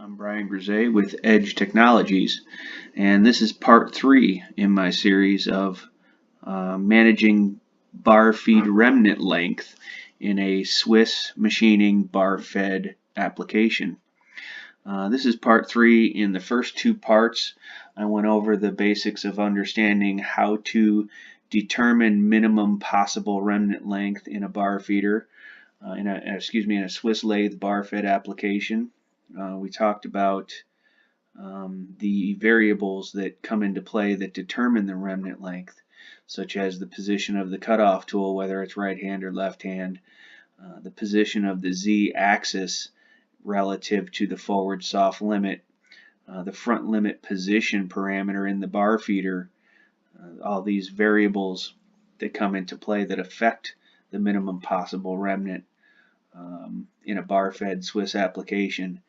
I'm Brian Grise with Edge Technologies, and this is part 3 in my series of managing bar feed remnant length in a Swiss machining bar fed application. This is part 3. In the first 2 parts, I went over the basics of understanding how to determine minimum possible remnant length in a bar feeder, in a Swiss lathe bar fed application. We talked about the variables that come into play that determine the remnant length, such as the position of the cutoff tool, whether it's right hand or left hand, the position of the Z-axis relative to the forward soft limit, the front limit position parameter in the bar feeder, all these variables that come into play that affect the minimum possible remnant in a bar-fed Swiss application.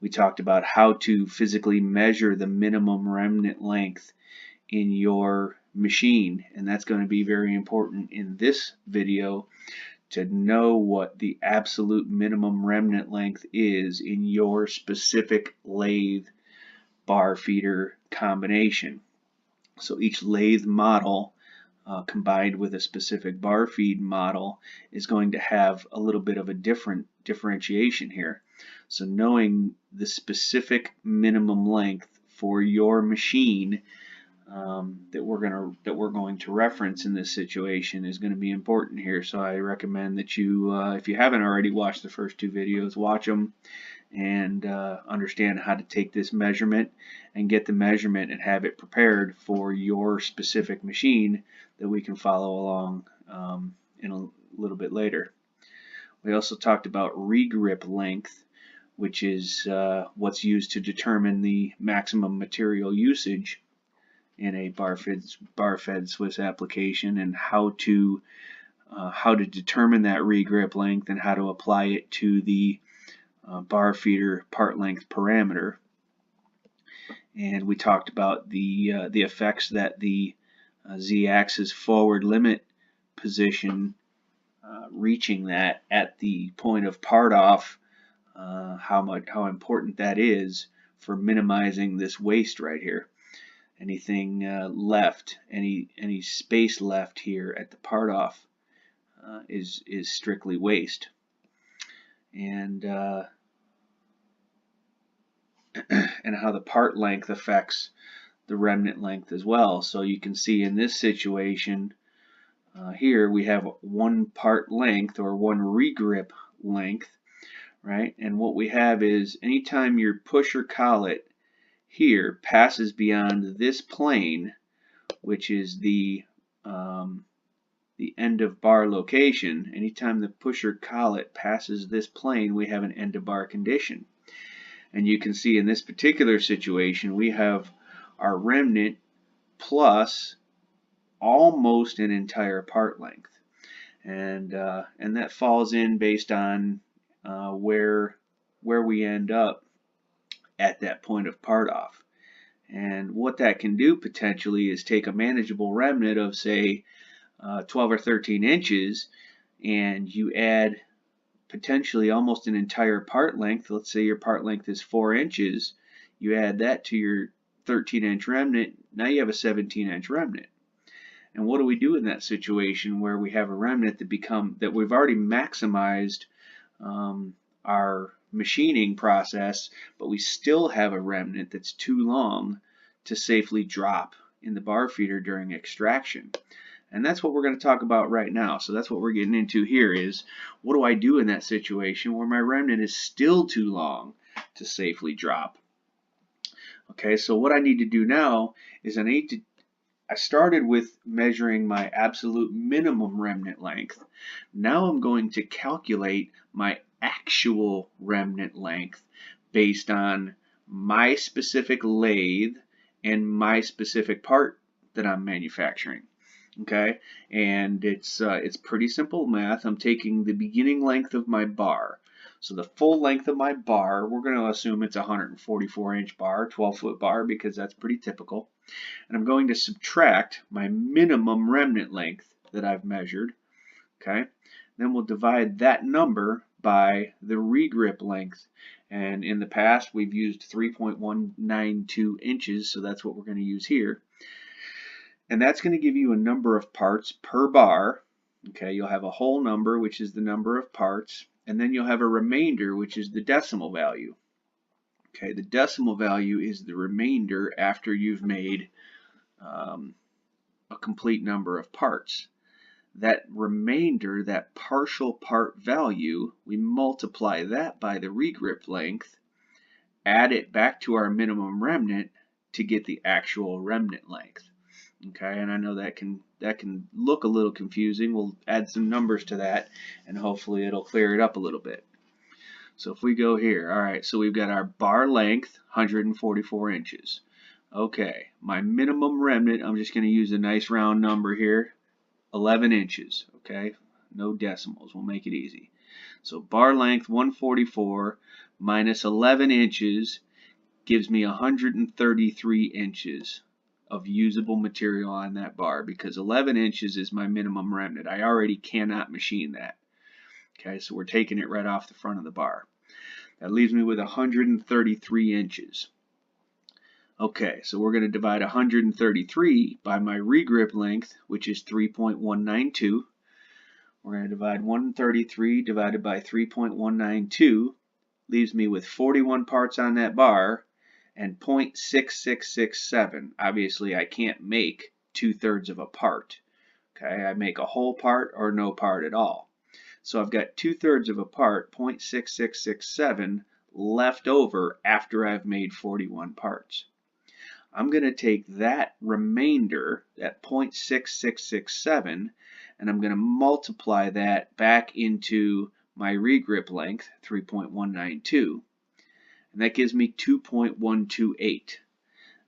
We talked about how to physically measure the minimum remnant length in your machine, and that's going to be very important in this video to know what the absolute minimum remnant length is in your specific lathe bar feeder combination. So each lathe model combined with a specific bar feed model is going to have a little bit of a differentiation here. So knowing the specific minimum length for your machine that we're going to reference in this situation is going to be important here. So I recommend that you, if you haven't already watched the first 2 videos, watch them and understand how to take this measurement and get the measurement and have it prepared for your specific machine that we can follow along in a little bit later. We also talked about regrip length, which is what's used to determine the maximum material usage in a bar-fed Swiss application, and how to determine that regrip length and how to apply it to the bar feeder part length parameter. And we talked about the effects that the Z-axis forward limit position, reaching that at the point of part off, how important that is for minimizing this waste right here. Anything left, any space left here at the part off is strictly waste. And and how the part length affects the remnant length as well. So you can see in this situation here we have one part length or one regrip length, right? And what we have is anytime your pusher collet here passes beyond this plane, which is the end of bar location, anytime the pusher collet passes this plane, we have an end of bar condition. And you can see in this particular situation we have our remnant plus almost an entire part length, and that falls in based on where we end up at that point of part off. And what that can do potentially is take a manageable remnant of, say, 12 or 13 inches, and you add potentially almost an entire part length. Let's say your part length is 4 inches. You add that to your 13-inch remnant. Now you have a 17-inch remnant. And what do we do in that situation where we have a remnant that we've already maximized our machining process, but we still have a remnant that's too long to safely drop in the bar feeder during extraction? And that's what we're going to talk about right now. So that's what we're getting into here, is what do I do in that situation where my remnant is still too long to safely drop? Okay, so what I need to do now is I started with measuring my absolute minimum remnant length. Now I'm going to calculate my actual remnant length based on my specific lathe and my specific part that I'm manufacturing. Okay, and it's pretty simple math. I'm taking the beginning length of my bar. So the full length of my bar, we're going to assume it's a 144-inch bar, 12-foot bar, because that's pretty typical. And I'm going to subtract my minimum remnant length that I've measured. Okay, then we'll divide that number by the regrip length. And in the past, we've used 3.192 inches, so that's what we're going to use here. And that's going to give you a number of parts per bar. Okay, you'll have a whole number, which is the number of parts, and then you'll have a remainder, which is the decimal value. Okay, the decimal value is the remainder after you've made a complete number of parts. That remainder, that partial part value, we multiply that by the regrip length, add it back to our minimum remnant to get the actual remnant length. Okay, and I know that can look a little confusing. We'll add some numbers to that, and hopefully it'll clear it up a little bit. So if we go here, all right, so we've got our bar length, 144 inches. Okay, my minimum remnant, I'm just going to use a nice round number here, 11 inches. Okay, no decimals, we'll make it easy. So bar length 144 minus 11 inches gives me 133 inches of usable material on that bar, because 11 inches is my minimum remnant. I already cannot machine that. Okay, so we're taking it right off the front of the bar. That leaves me with 133 inches. Okay, so we're going to divide 133 by my regrip length, which is 3.192. We're going to divide 133 divided by 3.192, leaves me with 41 parts on that bar, and 0.6667. Obviously, I can't make 2/3 of a part. Okay, I make a whole part or no part at all. So I've got 2/3 of a part, 0.6667, left over after I've made 41 parts. I'm going to take that remainder, that 0.6667, and I'm going to multiply that back into my regrip length, 3.192. And that gives me 2.128.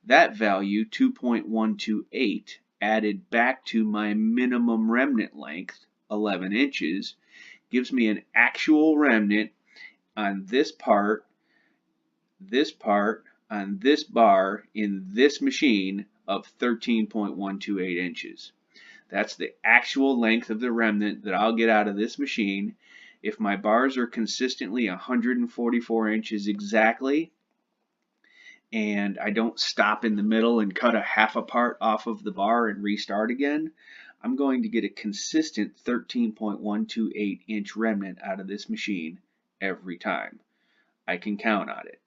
That value, 2.128, added back to my minimum remnant length, 11 inches, gives me an actual remnant on this part, on this bar, in this machine of 13.128 inches. That's the actual length of the remnant that I'll get out of this machine. If my bars are consistently 144 inches exactly, and I don't stop in the middle and cut a half a part off of the bar and restart again, I'm going to get a consistent 13.128 inch remnant out of this machine every time. I can count on it.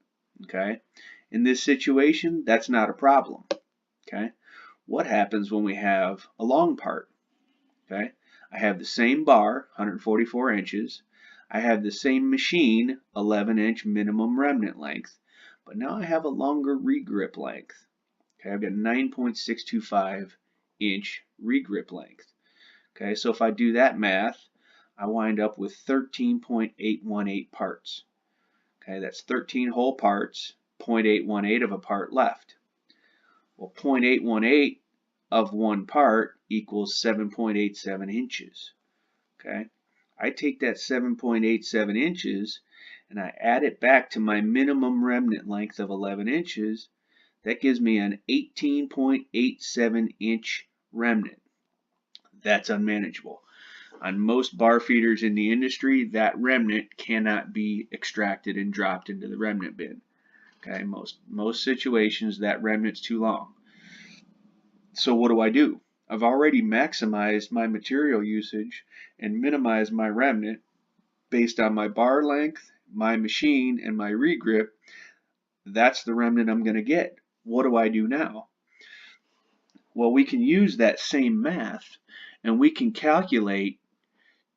Okay? In this situation, that's not a problem. Okay? What happens when we have a long part? Okay? I have the same bar, 144 inches. I have the same machine, 11-inch minimum remnant length, but now I have a longer regrip length. Okay, I've got 9.625 inch regrip length. Okay, so if I do that math, I wind up with 13.818 parts. Okay, that's 13 whole parts, 0.818 of a part left. Well, 0.818 of one part equals 7.87 inches. Okay, I take that 7.87 inches and I add it back to my minimum remnant length of 11 inches. That gives me an 18.87 inch remnant. That's unmanageable. On most bar feeders in the industry, that remnant cannot be extracted and dropped into the remnant bin. Okay, most situations that remnant's too long. So what do? I've already maximized my material usage and minimized my remnant based on my bar length, my machine, and my regrip. That's the remnant I'm going to get. What do I do now? Well, we can use that same math and we can calculate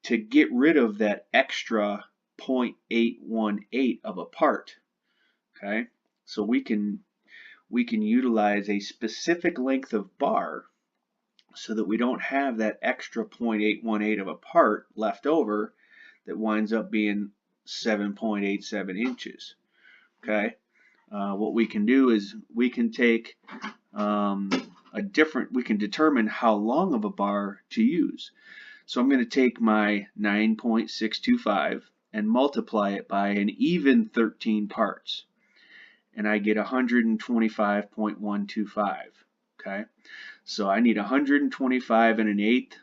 to get rid of that extra 0.818 of a part. Okay, so we can utilize a specific length of bar so that we don't have that extra 0.818 of a part left over that winds up being 7.87 inches. Okay, what we can do is we can take we can determine how long of a bar to use. So I'm going to take my 9.625 and multiply it by an even 13 parts. And I get 125.125. Okay, so I need 125 1/8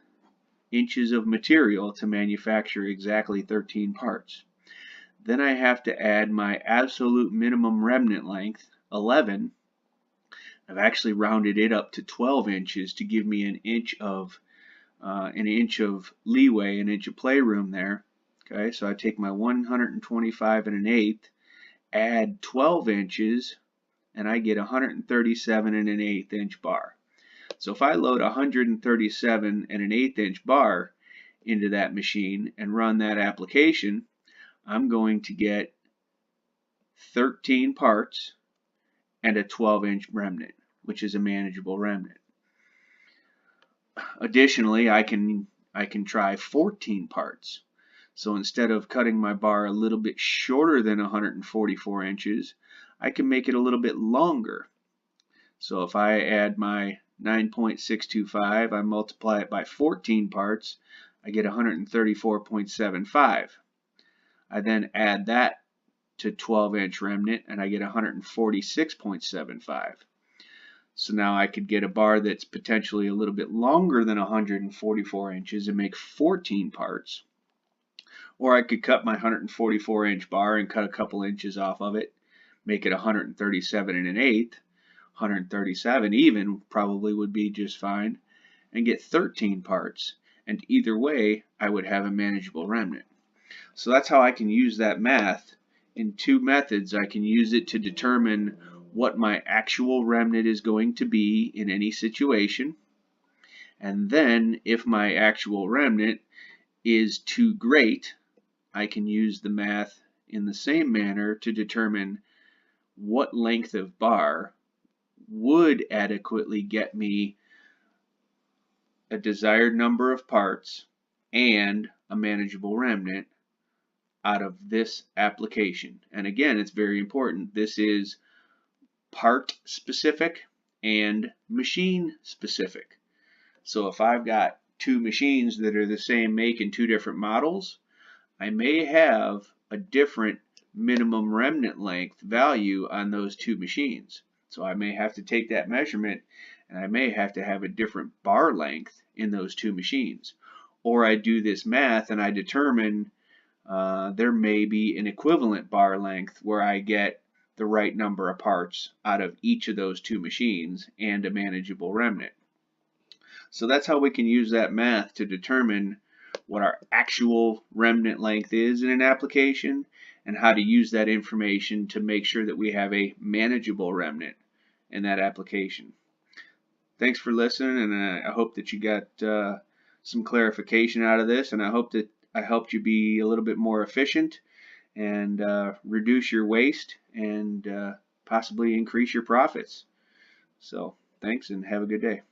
inches of material to manufacture exactly 13 parts. Then I have to add my absolute minimum remnant length, 11. I've actually rounded it up to 12 inches to give me an inch of leeway, an inch of playroom there. Okay, so I take my 125 and an eighth, add 12 inches, and I get 137 and an eighth inch bar. So if I load 137 and an eighth inch bar into that machine and run that application, I'm going to get 13 parts and a 12-inch remnant, which is a manageable remnant. Additionally, I can try 14 parts. So instead of cutting my bar a little bit shorter than 144 inches, I can make it a little bit longer. So if I add my 9.625, I multiply it by 14 parts, I get 134.75. I then add that to 12-inch remnant and I get 146.75. So now I could get a bar that's potentially a little bit longer than 144 inches and make 14 parts. Or I could cut my 144-inch bar and cut a couple inches off of it, make it 137 and an eighth. 137 even probably would be just fine, and get 13 parts. And either way, I would have a manageable remnant. So that's how I can use that math in two methods. I can use it to determine what my actual remnant is going to be in any situation. And then if my actual remnant is too great, I can use the math in the same manner to determine what length of bar would adequately get me a desired number of parts and a manageable remnant out of this application. And again, it's very important. This is part specific and machine specific. So if I've got two machines that are the same make and two different models, I may have a different minimum remnant length value on those two machines. So I may have to take that measurement and I may have to have a different bar length in those two machines. Or I do this math and I determine there may be an equivalent bar length where I get the right number of parts out of each of those two machines and a manageable remnant. So that's how we can use that math to determine what our actual remnant length is in an application and how to use that information to make sure that we have a manageable remnant in that application. Thanks for listening, and I hope that you got some clarification out of this, and I hope that I helped you be a little bit more efficient and reduce your waste and possibly increase your profits. So thanks and have a good day.